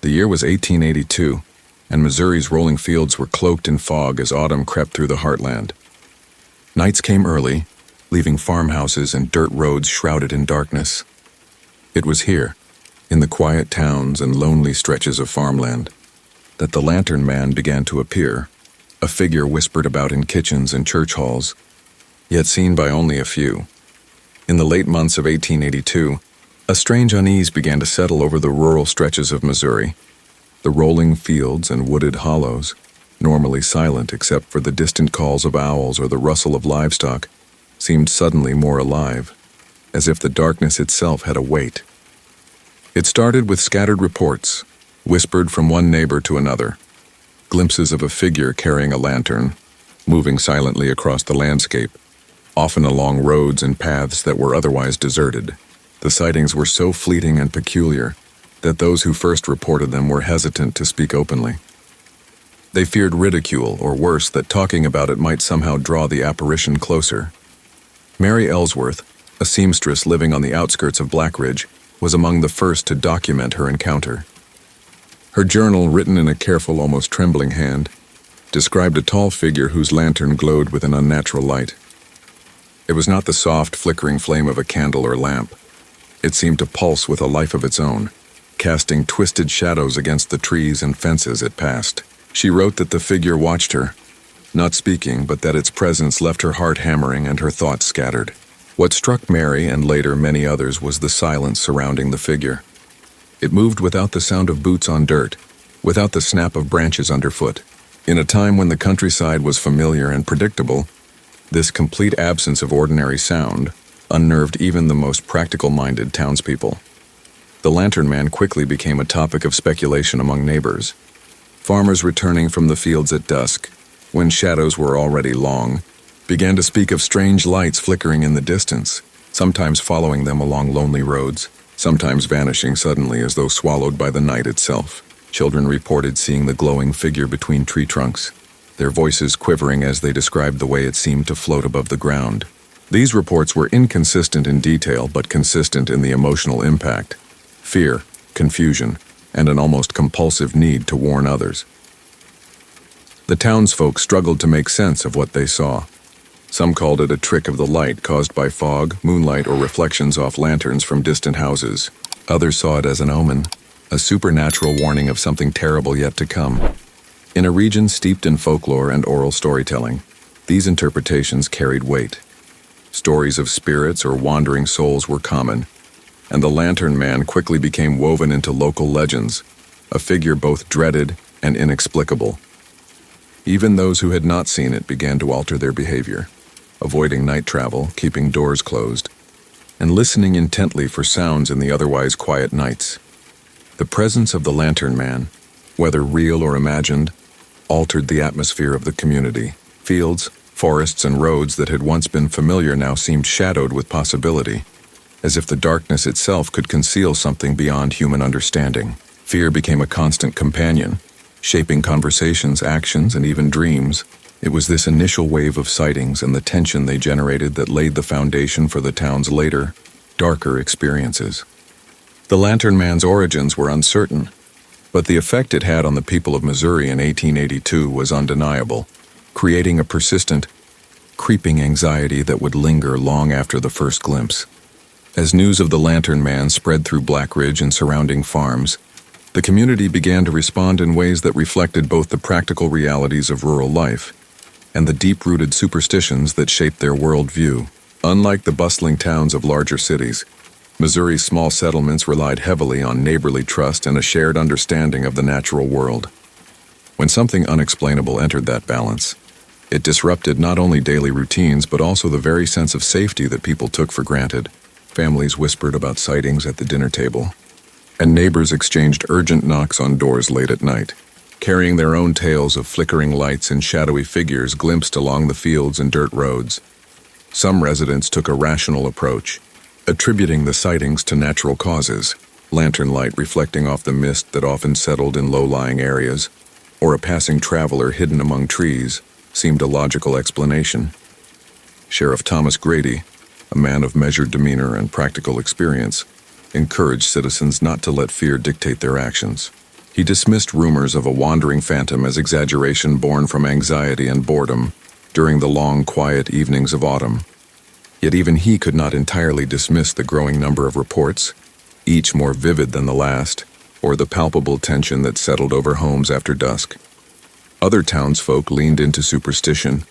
The year was 1882, and Missouri's rolling fields were cloaked in fog as autumn crept through the heartland. Nights came early, leaving farmhouses and dirt roads shrouded in darkness. It was here, in the quiet towns and lonely stretches of farmland, that the lantern man began to appear, a figure whispered about in kitchens and church halls, yet seen by only a few. In the late months of 1882, a strange unease began to settle over the rural stretches of Missouri. The rolling fields and wooded hollows, normally silent except for the distant calls of owls or the rustle of livestock, seemed suddenly more alive, as if the darkness itself had a weight. It started with scattered reports, whispered from one neighbor to another, glimpses of a figure carrying a lantern, moving silently across the landscape, often along roads and paths that were otherwise deserted. The sightings were so fleeting and peculiar that those who first reported them were hesitant to speak openly. They feared ridicule, or worse, that talking about it might somehow draw the apparition closer. Mary Ellsworth, a seamstress living on the outskirts of Black Ridge, was among the first to document her encounter. Her journal, written in a careful, almost trembling hand, described a tall figure whose lantern glowed with an unnatural light. It was not the soft, flickering flame of a candle or lamp. It seemed to pulse with a life of its own, casting twisted shadows against the trees and fences it passed. She wrote that the figure watched her, not speaking, but that its presence left her heart hammering and her thoughts scattered. What struck Mary and later many others was the silence surrounding the figure. It moved without the sound of boots on dirt, without the snap of branches underfoot. In a time when the countryside was familiar and predictable, this complete absence of ordinary sound unnerved even the most practical-minded townspeople. The lantern man quickly became a topic of speculation among neighbors. Farmers returning from the fields at dusk, when shadows were already long, began to speak of strange lights flickering in the distance, sometimes following them along lonely roads, sometimes vanishing suddenly as though swallowed by the night itself. Children reported seeing the glowing figure between tree trunks, their voices quivering as they described the way it seemed to float above the ground. These reports were inconsistent in detail but consistent in the emotional impact: fear, confusion, and an almost compulsive need to warn others. The townsfolk struggled to make sense of what they saw. Some called it a trick of the light caused by fog, moonlight, or reflections off lanterns from distant houses. Others saw it as an omen, a supernatural warning of something terrible yet to come. In a region steeped in folklore and oral storytelling, these interpretations carried weight. Stories of spirits or wandering souls were common, and the lantern man quickly became woven into local legends, a figure both dreaded and inexplicable. Even those who had not seen it began to alter their behavior, avoiding night travel, keeping doors closed, and listening intently for sounds in the otherwise quiet nights. The presence of the lantern man, whether real or imagined, altered the atmosphere of the community. Fields, forests, and roads that had once been familiar now seemed shadowed with possibility, as if the darkness itself could conceal something beyond human understanding. Fear became a constant companion, shaping conversations, actions, and even dreams. It was this initial wave of sightings and the tension they generated that laid the foundation for the town's later, darker experiences. The lantern man's origins were uncertain, but the effect it had on the people of Missouri in 1882 was undeniable, creating a persistent, creeping anxiety that would linger long after the first glimpse. As news of the lantern man spread through Black Ridge and surrounding farms, the community began to respond in ways that reflected both the practical realities of rural life and the deep-rooted superstitions that shaped their worldview. Unlike the bustling towns of larger cities, Missouri's small settlements relied heavily on neighborly trust and a shared understanding of the natural world. When something unexplainable entered that balance, it disrupted not only daily routines but also the very sense of safety that people took for granted. Families whispered about sightings at the dinner table, and neighbors exchanged urgent knocks on doors late at night, carrying their own tales of flickering lights and shadowy figures glimpsed along the fields and dirt roads. Some residents took a rational approach, attributing the sightings to natural causes: lantern light reflecting off the mist that often settled in low-lying areas, or a passing traveler hidden among trees, seemed a logical explanation. Sheriff Thomas Grady, a man of measured demeanor and practical experience, encouraged citizens not to let fear dictate their actions. He dismissed rumors of a wandering phantom as exaggeration born from anxiety and boredom during the long, quiet evenings of autumn. Yet even he could not entirely dismiss the growing number of reports, each more vivid than the last, or the palpable tension that settled over homes after dusk. Other townsfolk leaned into superstition,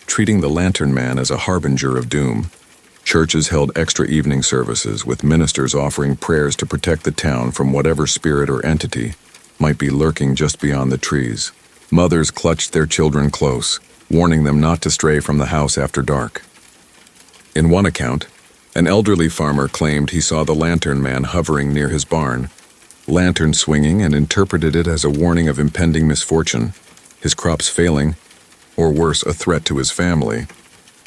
treating the lantern man as a harbinger of doom. Churches held extra evening services, with ministers offering prayers to protect the town from whatever spirit or entity might be lurking just beyond the trees. Mothers clutched their children close, warning them not to stray from the house after dark. In one account, an elderly farmer claimed he saw the lantern man hovering near his barn, lantern swinging, and interpreted it as a warning of impending misfortune, his crops failing, or worse, a threat to his family.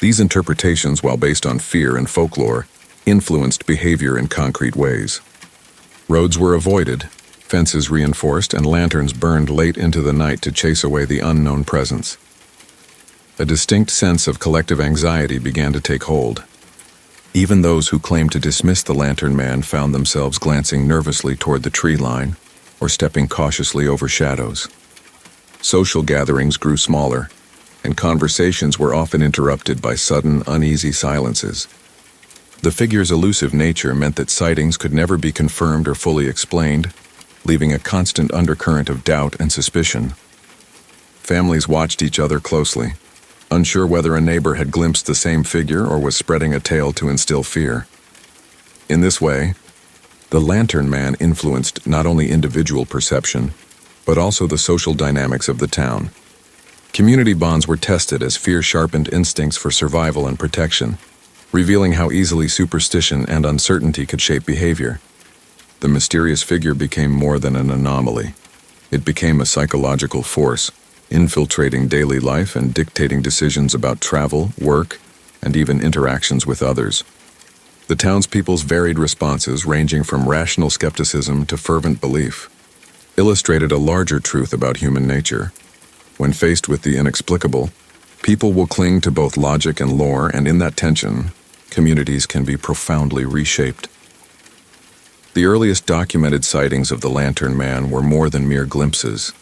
These interpretations, while based on fear and folklore, influenced behavior in concrete ways. Roads were avoided, fences reinforced, and lanterns burned late into the night to chase away the unknown presence. A distinct sense of collective anxiety began to take hold. Even those who claimed to dismiss the lantern man found themselves glancing nervously toward the tree line or stepping cautiously over shadows. Social gatherings grew smaller, and conversations were often interrupted by sudden, uneasy silences. The figure's elusive nature meant that sightings could never be confirmed or fully explained, leaving a constant undercurrent of doubt and suspicion. Families watched each other closely, unsure whether a neighbor had glimpsed the same figure or was spreading a tale to instill fear. In this way, the lantern man influenced not only individual perception, but also the social dynamics of the town. Community bonds were tested as fear sharpened instincts for survival and protection, revealing how easily superstition and uncertainty could shape behavior. The mysterious figure became more than an anomaly. It became a psychological force, infiltrating daily life and dictating decisions about travel, work, and even interactions with others. The townspeople's varied responses, ranging from rational skepticism to fervent belief, illustrated a larger truth about human nature. When faced with the inexplicable, people will cling to both logic and lore, and in that tension, communities can be profoundly reshaped. The earliest documented sightings of the lantern man were more than mere glimpses.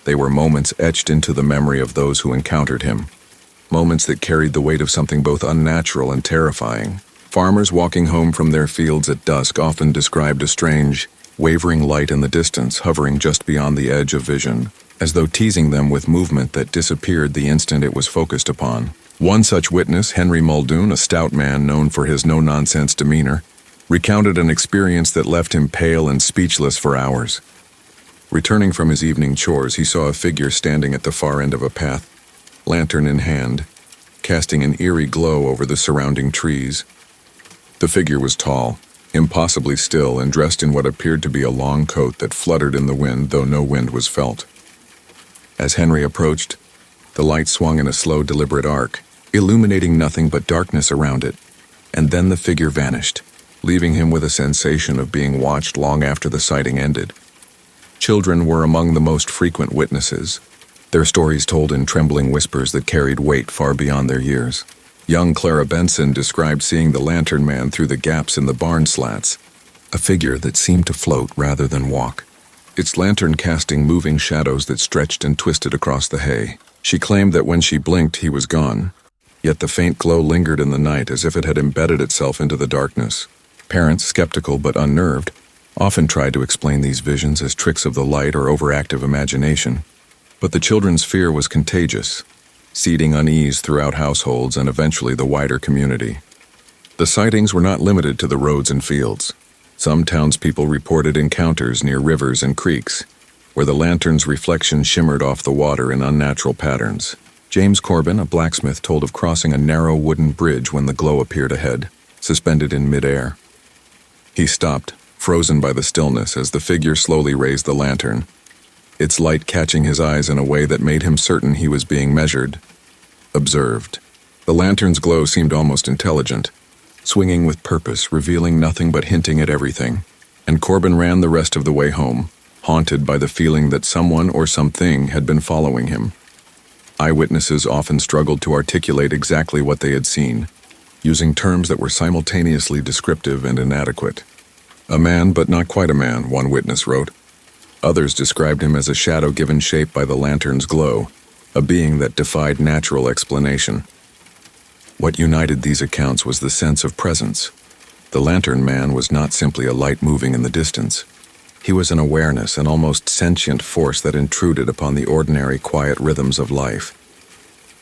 They were moments etched into the memory of those who encountered him, moments that carried the weight of something both unnatural and terrifying. Farmers walking home from their fields at dusk often described a strange, wavering light in the distance hovering just beyond the edge of vision, as though teasing them with movement that disappeared the instant it was focused upon. One such witness, Henry Muldoon, a stout man known for his no-nonsense demeanor, recounted an experience that left him pale and speechless for hours. Returning from his evening chores, he saw a figure standing at the far end of a path, lantern in hand, casting an eerie glow over the surrounding trees. The figure was tall, impossibly still, and dressed in what appeared to be a long coat that fluttered in the wind, though no wind was felt. As Henry approached, the light swung in a slow, deliberate arc, illuminating nothing but darkness around it, and then the figure vanished, leaving him with a sensation of being watched long after the sighting ended. Children were among the most frequent witnesses, their stories told in trembling whispers that carried weight far beyond their years. Young Clara Benson described seeing the lantern man through the gaps in the barn slats, a figure that seemed to float rather than walk, its lantern casting moving shadows that stretched and twisted across the hay. She claimed that when she blinked, he was gone, yet the faint glow lingered in the night as if it had embedded itself into the darkness. Parents, skeptical but unnerved, often tried to explain these visions as tricks of the light or overactive imagination. But the children's fear was contagious, seeding unease throughout households and eventually the wider community. The sightings were not limited to the roads and fields. Some townspeople reported encounters near rivers and creeks, where the lantern's reflection shimmered off the water in unnatural patterns. James Corbin, a blacksmith, told of crossing a narrow wooden bridge when the glow appeared ahead, suspended in midair. He stopped, frozen by the stillness, as the figure slowly raised the lantern, its light catching his eyes in a way that made him certain he was being measured, observed. The lantern's glow seemed almost intelligent, swinging with purpose, revealing nothing but hinting at everything, and Corbin ran the rest of the way home, haunted by the feeling that someone or something had been following him. Eyewitnesses often struggled to articulate exactly what they had seen, using terms that were simultaneously descriptive and inadequate. "A man, but not quite a man," one witness wrote. Others described him as a shadow given shape by the lantern's glow, a being that defied natural explanation. What united these accounts was the sense of presence. The lantern man was not simply a light moving in the distance. He was an awareness, an almost sentient force that intruded upon the ordinary quiet rhythms of life.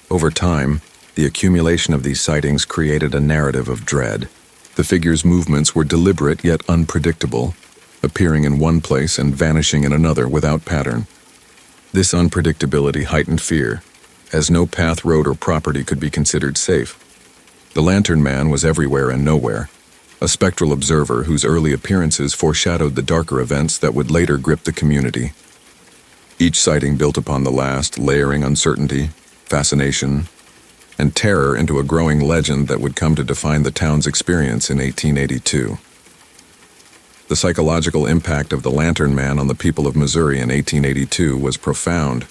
Over time, the accumulation of these sightings created a narrative of dread. The figure's movements were deliberate yet unpredictable, appearing in one place and vanishing in another without pattern. This unpredictability heightened fear, as no path, road, or property could be considered safe. The lantern man was everywhere and nowhere, a spectral observer whose early appearances foreshadowed the darker events that would later grip the community. Each sighting built upon the last, layering uncertainty, fascination, and terror into a growing legend that would come to define the town's experience in 1882. The psychological impact of the lantern man on the people of Missouri in 1882 was profound,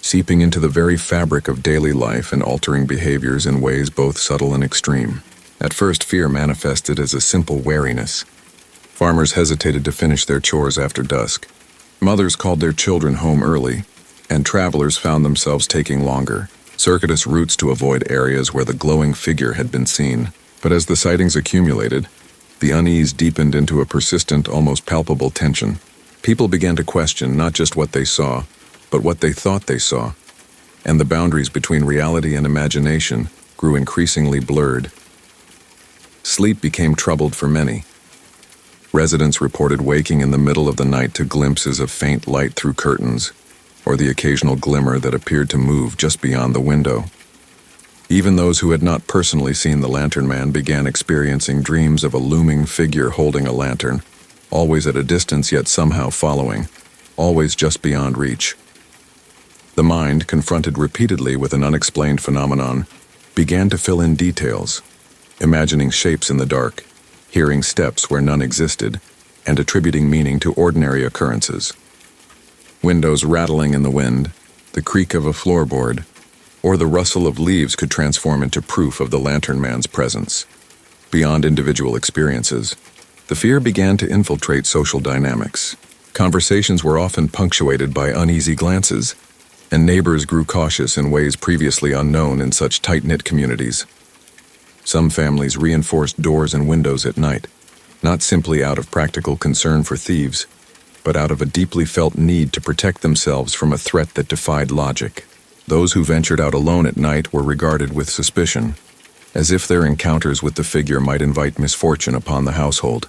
seeping into the very fabric of daily life and altering behaviors in ways both subtle and extreme. At first, fear manifested as a simple wariness. Farmers hesitated to finish their chores after dusk. Mothers called their children home early, and travelers found themselves taking longer, circuitous routes to avoid areas where the glowing figure had been seen. But as the sightings accumulated, the unease deepened into a persistent, almost palpable tension. People began to question not just what they saw, but what they thought they saw, and the boundaries between reality and imagination grew increasingly blurred. Sleep became troubled for many. Residents reported waking in the middle of the night to glimpses of faint light through curtains, or the occasional glimmer that appeared to move just beyond the window. Even those who had not personally seen the lantern man began experiencing dreams of a looming figure holding a lantern, always at a distance yet somehow following, always just beyond reach. The mind, confronted repeatedly with an unexplained phenomenon, began to fill in details, imagining shapes in the dark, hearing steps where none existed, and attributing meaning to ordinary occurrences. Windows rattling in the wind, the creak of a floorboard, or the rustle of leaves could transform into proof of the lantern man's presence. Beyond individual experiences, the fear began to infiltrate social dynamics. Conversations were often punctuated by uneasy glances, and neighbors grew cautious in ways previously unknown in such tight-knit communities. Some families reinforced doors and windows at night, not simply out of practical concern for thieves, but out of a deeply felt need to protect themselves from a threat that defied logic. Those who ventured out alone at night were regarded with suspicion, as if their encounters with the figure might invite misfortune upon the household.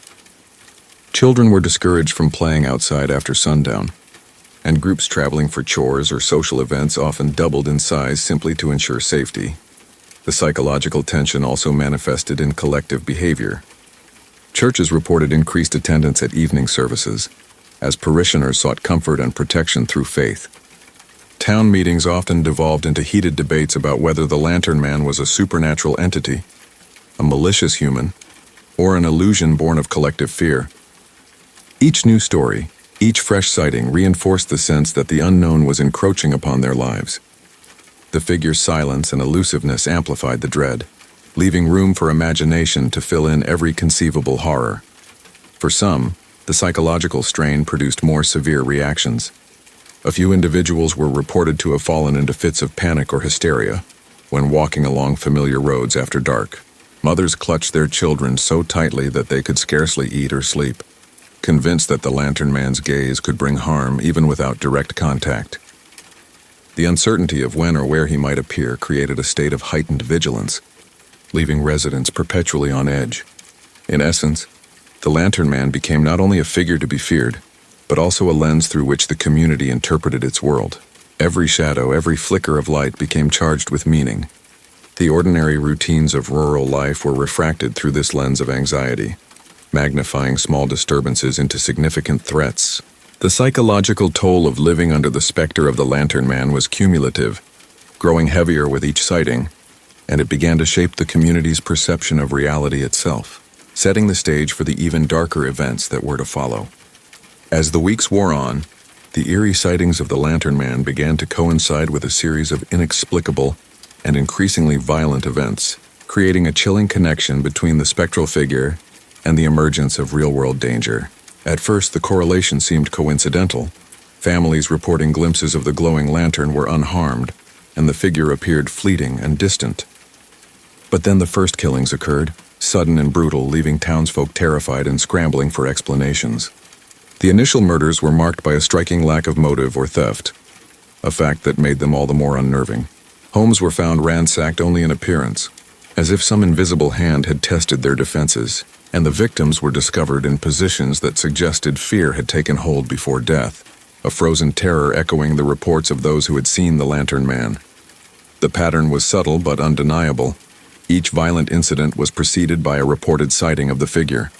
Children were discouraged from playing outside after sundown, and groups traveling for chores or social events often doubled in size simply to ensure safety. The psychological tension also manifested in collective behavior. Churches reported increased attendance at evening services, as parishioners sought comfort and protection through faith. Town meetings often devolved into heated debates about whether the lantern man was a supernatural entity, a malicious human, or an illusion born of collective fear. Each new story, each fresh sighting reinforced the sense that the unknown was encroaching upon their lives. The figure's silence and elusiveness amplified the dread, leaving room for imagination to fill in every conceivable horror. For some, the psychological strain produced more severe reactions. A few individuals were reported to have fallen into fits of panic or hysteria when walking along familiar roads after dark. Mothers clutched their children so tightly that they could scarcely eat or sleep, convinced that the lantern man's gaze could bring harm even without direct contact. The uncertainty of when or where he might appear created a state of heightened vigilance, leaving residents perpetually on edge. In essence, the lantern man became not only a figure to be feared, but also a lens through which the community interpreted its world. Every shadow, every flicker of light became charged with meaning. The ordinary routines of rural life were refracted through this lens of anxiety, magnifying small disturbances into significant threats. The psychological toll of living under the specter of the lantern man was cumulative, growing heavier with each sighting, and it began to shape the community's perception of reality itself, setting the stage for the even darker events that were to follow. As the weeks wore on, the eerie sightings of the lantern man began to coincide with a series of inexplicable and increasingly violent events, creating a chilling connection between the spectral figure and the emergence of real-world danger. At first, the correlation seemed coincidental, Families reporting glimpses of the glowing lantern were unharmed, and the figure appeared fleeting and distant. But then the first killings occurred, sudden and brutal, leaving townsfolk terrified and scrambling for explanations. The initial murders were marked by a striking lack of motive or theft, a fact that made them all the more unnerving. Homes were found ransacked only in appearance, as if some invisible hand had tested their defenses, and the victims were discovered in positions that suggested fear had taken hold before death, a frozen terror echoing the reports of those who had seen the Lantern Man. The pattern was subtle but undeniable. Each violent incident was preceded by a reported sighting of the figure.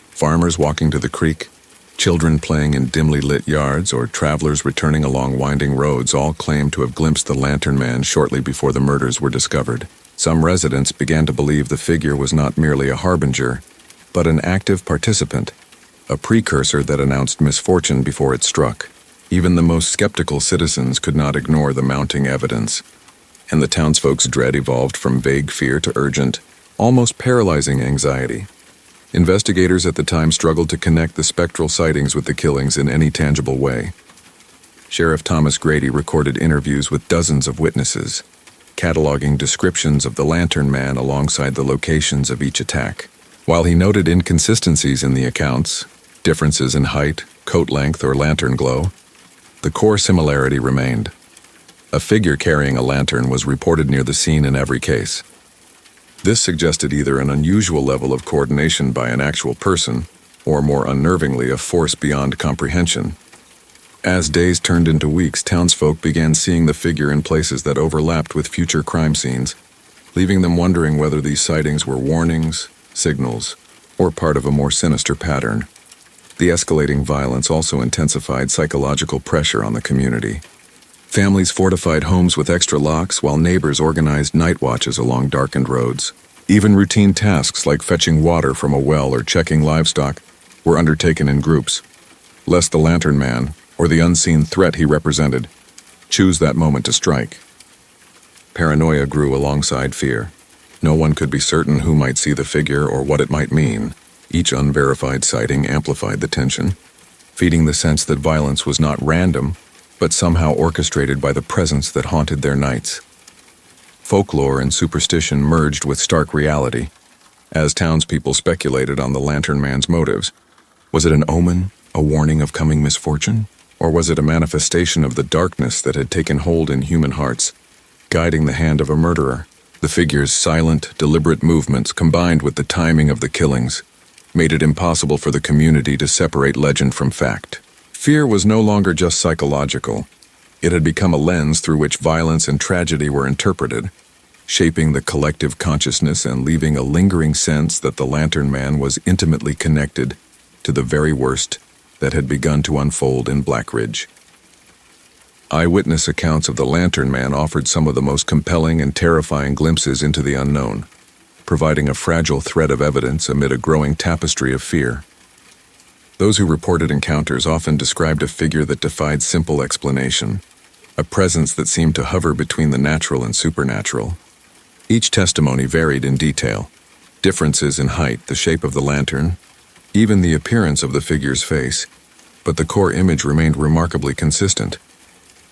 Farmers walking to the creek, children playing in dimly lit yards, or travelers returning along winding roads all claimed to have glimpsed the Lantern Man shortly before the murders were discovered. Some residents began to believe the figure was not merely a harbinger, but an active participant, a precursor that announced misfortune before it struck. Even the most skeptical citizens could not ignore the mounting evidence, and the townsfolk's dread evolved from vague fear to urgent, almost paralyzing anxiety. Investigators at the time struggled to connect the spectral sightings with the killings in any tangible way. Sheriff Thomas Grady recorded interviews with dozens of witnesses, cataloging descriptions of the Lantern Man alongside the locations of each attack. While he noted inconsistencies in the accounts, differences in height, coat length, or lantern glow, the core similarity remained. A figure carrying a lantern was reported near the scene in every case. This suggested either an unusual level of coordination by an actual person, or more unnervingly, a force beyond comprehension. As days turned into weeks, townsfolk began seeing the figure in places that overlapped with future crime scenes, leaving them wondering whether these sightings were warnings, signals, or part of a more sinister pattern. The escalating violence also intensified psychological pressure on the community. Families fortified homes with extra locks, while neighbors organized night watches along darkened roads. Even routine tasks like fetching water from a well or checking livestock were undertaken in groups, lest the Lantern Man, or the unseen threat he represented, choose that moment to strike. Paranoia grew alongside fear. No one could be certain who might see the figure or what it might mean. Each unverified sighting amplified the tension, feeding the sense that violence was not random, but somehow orchestrated by the presence that haunted their nights. Folklore and superstition merged with stark reality, as townspeople speculated on the Lantern Man's motives. Was it an omen, a warning of coming misfortune? Or was it a manifestation of the darkness that had taken hold in human hearts, guiding the hand of a murderer? The figure's silent, deliberate movements, combined with the timing of the killings, made it impossible for the community to separate legend from fact. Fear was no longer just psychological. It had become a lens through which violence and tragedy were interpreted, shaping the collective consciousness and leaving a lingering sense that the Lantern Man was intimately connected to the very worst that had begun to unfold in Black Ridge. Eyewitness accounts of the Lantern Man offered some of the most compelling and terrifying glimpses into the unknown, providing a fragile thread of evidence amid a growing tapestry of fear. Those who reported encounters often described a figure that defied simple explanation, a presence that seemed to hover between the natural and supernatural. Each testimony varied in detail: differences in height, the shape of the lantern, even the appearance of the figure's face, but the core image remained remarkably consistent.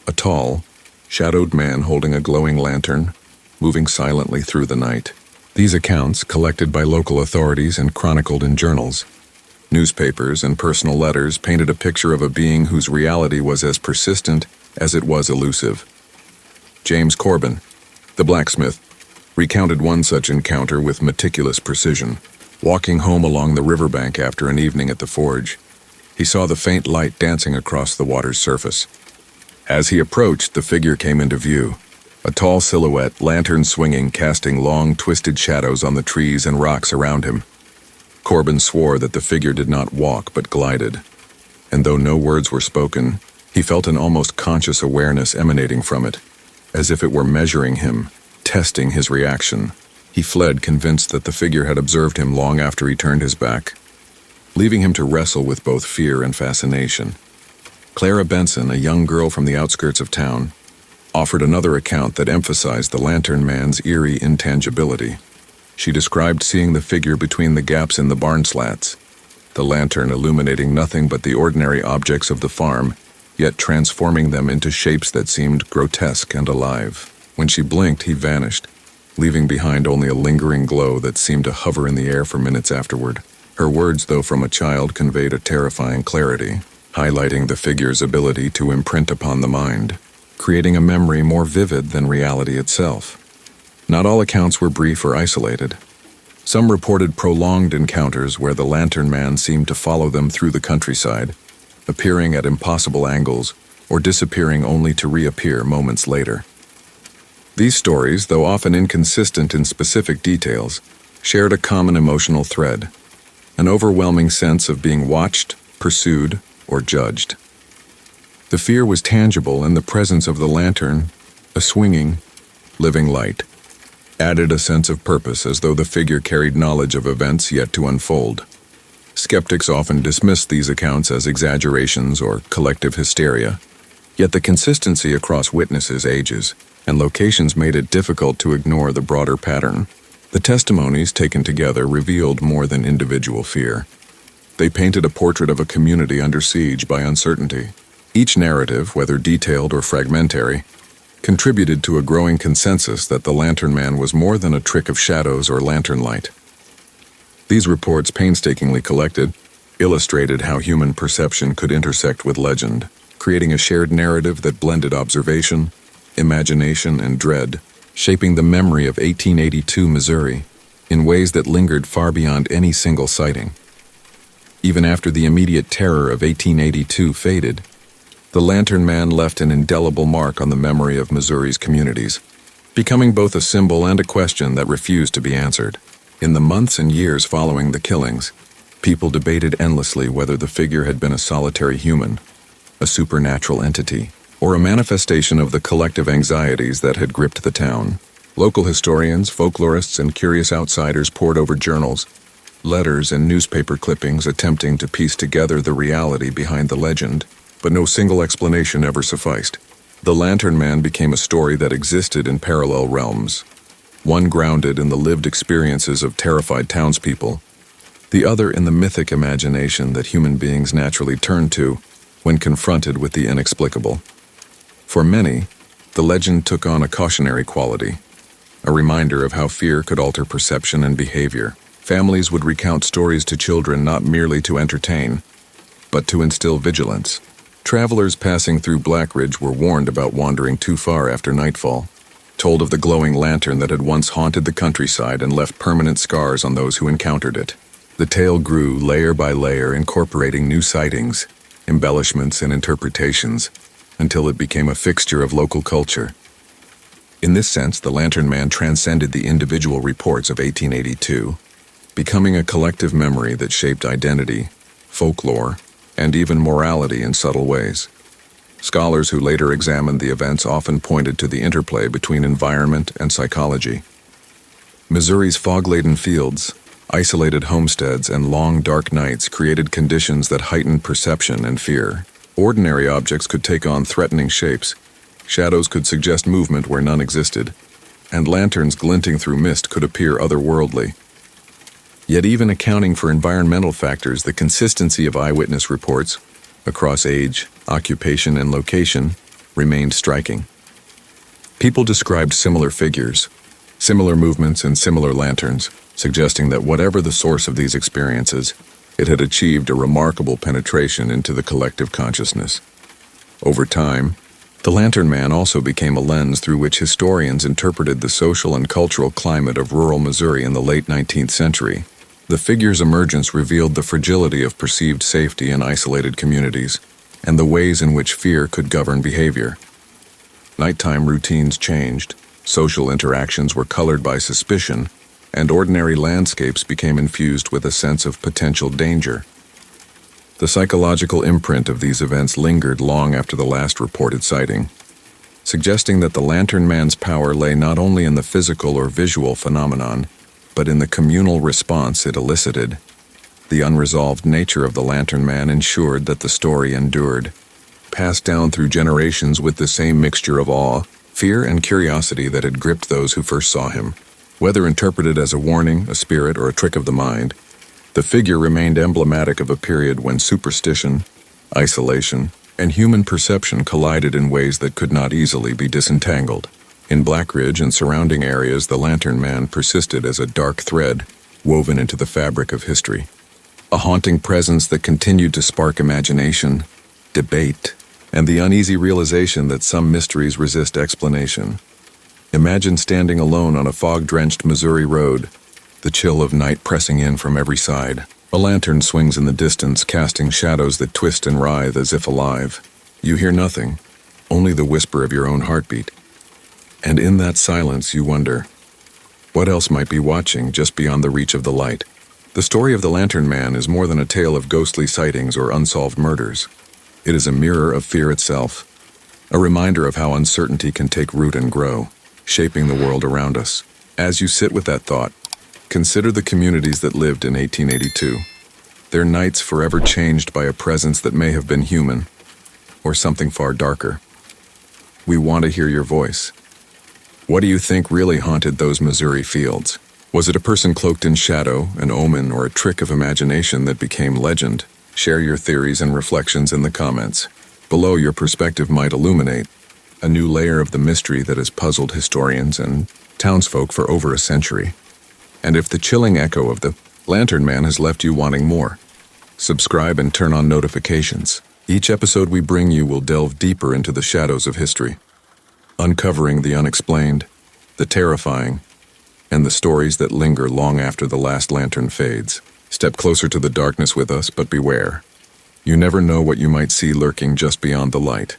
A tall, shadowed man holding a glowing lantern, moving silently through the night. These accounts, collected by local authorities and chronicled in journals, newspapers, and personal letters, painted a picture of a being whose reality was as persistent as it was elusive. James Corbin, the blacksmith, recounted one such encounter with meticulous precision. Walking home along the riverbank after an evening at the forge, he saw the faint light dancing across the water's surface. As he approached, the figure came into view, a tall silhouette, lantern swinging, casting long, twisted shadows on the trees and rocks around him. Corbin swore that the figure did not walk but glided, and though no words were spoken, he felt an almost conscious awareness emanating from it, as if it were measuring him, testing his reaction. He fled, convinced that the figure had observed him long after he turned his back, leaving him to wrestle with both fear and fascination. Clara Benson, a young girl from the outskirts of town, offered another account that emphasized the Lantern Man's eerie intangibility. She described seeing the figure between the gaps in the barn slats, the lantern illuminating nothing but the ordinary objects of the farm, yet transforming them into shapes that seemed grotesque and alive. When she blinked, he vanished, leaving behind only a lingering glow that seemed to hover in the air for minutes afterward. Her words, though from a child, conveyed a terrifying clarity, highlighting the figure's ability to imprint upon the mind, creating a memory more vivid than reality itself. Not all accounts were brief or isolated. Some reported prolonged encounters where the lantern man seemed to follow them through the countryside, appearing at impossible angles or disappearing only to reappear moments later. These stories, though often inconsistent in specific details, shared a common emotional thread, an overwhelming sense of being watched, pursued, or judged. The fear was tangible, and the presence of the lantern, a swinging, living light, added a sense of purpose, as though the figure carried knowledge of events yet to unfold. Skeptics often dismissed these accounts as exaggerations or collective hysteria, yet the consistency across witnesses, ages, and locations made it difficult to ignore the broader pattern. The testimonies taken together revealed more than individual fear. They painted a portrait of a community under siege by uncertainty. Each narrative, whether detailed or fragmentary, contributed to a growing consensus that the lantern man was more than a trick of shadows or lantern light. These reports, painstakingly collected, illustrated how human perception could intersect with legend, creating a shared narrative that blended observation, imagination, and dread, shaping the memory of 1882 Missouri in ways that lingered far beyond any single sighting. Even after the immediate terror of 1882 faded, the lantern man left an indelible mark on the memory of Missouri's communities, becoming both a symbol and a question that refused to be answered. In the months and years following the killings, people debated endlessly whether the figure had been a solitary human, a supernatural entity, or a manifestation of the collective anxieties that had gripped the town. Local historians, folklorists, and curious outsiders pored over journals, letters, and newspaper clippings attempting to piece together the reality behind the legend, but no single explanation ever sufficed. The Lantern Man became a story that existed in parallel realms, one grounded in the lived experiences of terrified townspeople, the other in the mythic imagination that human beings naturally turn to when confronted with the inexplicable. For many, the legend took on a cautionary quality, a reminder of how fear could alter perception and behavior. Families would recount stories to children not merely to entertain, but to instill vigilance. Travelers passing through Blackridge were warned about wandering too far after nightfall, told of the glowing lantern that had once haunted the countryside and left permanent scars on those who encountered it. The tale grew layer by layer, incorporating new sightings, embellishments, and interpretations, until it became a fixture of local culture. In this sense, the Lantern Man transcended the individual reports of 1882, becoming a collective memory that shaped identity, folklore, and even morality in subtle ways. Scholars who later examined the events often pointed to the interplay between environment and psychology. Missouri's fog-laden fields, isolated homesteads, and long dark nights created conditions that heightened perception and fear. Ordinary objects could take on threatening shapes, shadows could suggest movement where none existed, and lanterns glinting through mist could appear otherworldly. Yet even accounting for environmental factors, the consistency of eyewitness reports, across age, occupation, and location, remained striking. People described similar figures, similar movements, and similar lanterns, suggesting that whatever the source of these experiences, it had achieved a remarkable penetration into the collective consciousness. Over time, the Lantern Man also became a lens through which historians interpreted the social and cultural climate of rural Missouri in the late 19th century. The figure's emergence revealed the fragility of perceived safety in isolated communities, and the ways in which fear could govern behavior. Nighttime routines changed, social interactions were colored by suspicion, and ordinary landscapes became infused with a sense of potential danger. The psychological imprint of these events lingered long after the last reported sighting, suggesting that the Lantern Man's power lay not only in the physical or visual phenomenon, but in the communal response it elicited. The unresolved nature of the Lantern Man ensured that the story endured, passed down through generations with the same mixture of awe, fear, and curiosity that had gripped those who first saw him. Whether interpreted as a warning, a spirit, or a trick of the mind, the figure remained emblematic of a period when superstition, isolation, and human perception collided in ways that could not easily be disentangled. In Blackridge and surrounding areas, the Lantern Man persisted as a dark thread woven into the fabric of history. A haunting presence that continued to spark imagination, debate, and the uneasy realization that some mysteries resist explanation. Imagine standing alone on a fog-drenched Missouri road, the chill of night pressing in from every side. A lantern swings in the distance, casting shadows that twist and writhe as if alive. You hear nothing, only the whisper of your own heartbeat. And in that silence, you wonder, what else might be watching just beyond the reach of the light? The story of the Lantern Man is more than a tale of ghostly sightings or unsolved murders. It is a mirror of fear itself, a reminder of how uncertainty can take root and grow, shaping the world around us. As you sit with that thought, consider the communities that lived in 1882. Their nights forever changed by a presence that may have been human, or something far darker. We want to hear your voice. What do you think really haunted those Missouri fields? Was it a person cloaked in shadow, an omen, or a trick of imagination that became legend? Share your theories and reflections in the comments. Below, your perspective might illuminate a new layer of the mystery that has puzzled historians and townsfolk for over a century. And if the chilling echo of the Lantern Man has left you wanting more, subscribe and turn on notifications. Each episode we bring you will delve deeper into the shadows of history, uncovering the unexplained, the terrifying, and the stories that linger long after the last lantern fades. Step closer to the darkness with us, but beware. You never know what you might see lurking just beyond the light.